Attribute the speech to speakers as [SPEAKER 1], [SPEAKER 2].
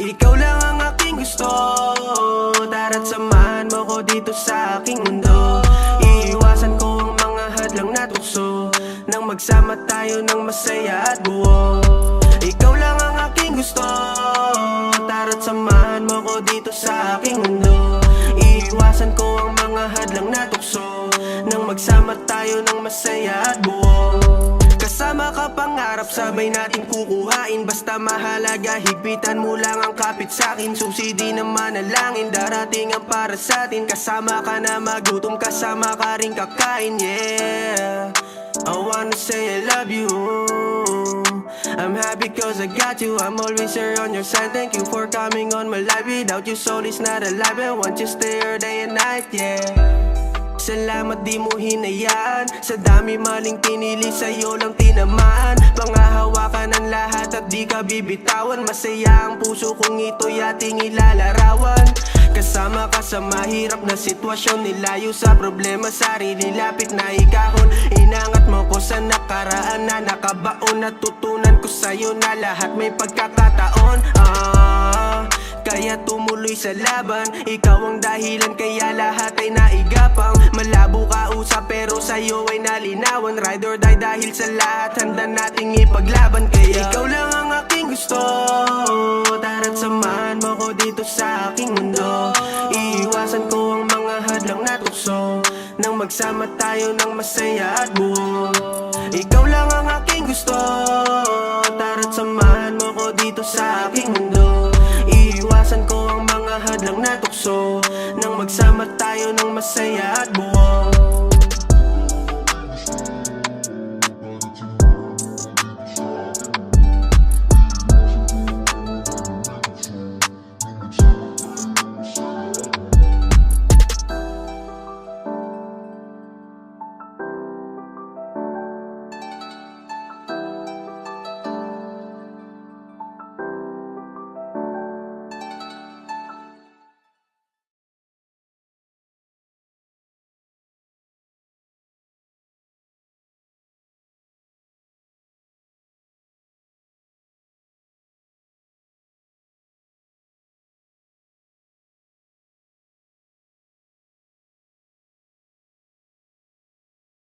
[SPEAKER 1] Ikaw lang ang aking gusto, tara't samahan mo ko dito sa aking mundo. Iiwasan ko ang mga hadlang na tukso, nang magsama tayo ng masaya at buo. Ikaw lang ang aking gusto, tara't samahan mo ko dito sa aking mundo. Iiwasan ko ang mga hadlang na tukso, nang magsama tayo ng masaya at buo. Kasama ka pangarap, sabay natin kukuhain. Basta mahalaga, higpitan mo lang ang kapit sa'kin. Susi di naman nalangin, darating ang para sa'tin. Kasama ka na magutom, kasama ka rin kakain, yeah. I wanna say I love you, I'm happy cause I got you. I'm always here on your side. Thank you for coming on my life. Without you soul is not alive. I want you stay here day and night, yeah. Salamat di mo hinayaan, sa dami maling pinili sa'yo lang tinamaan. Pangahawakan ang lahat at di ka bibitawan. Masaya ang puso kung ito'y ating ilalarawan. Kasama ka sa mahirap na sitwasyon, nilayo sa problema, sarili lapit na ikahon. Inangat mo ko sa nakaraan na nakabaon. Natutunan ko sa'yo na lahat may pagkakataon. Kaya tumuloy sa laban, ikaw ang dahilan kaya lahat ay naigapang. Malabo ka usap pero sa'yo ay nalinawan. Ride or die dahil sa lahat handa nating ipaglaban. Kaya ikaw lang ang aking gusto, tara't samahan mo ko dito sa aking mundo. Iiwasan ko ang mga hadlang na tukso, nang magsama tayo ng masaya at buo. Ikaw lang ang aking gusto, tara't samahan mo ko dito sa aking mundo. Iiwasan ko ang mga hadlang na tukso, nang magsama tayo ng masaya at buo.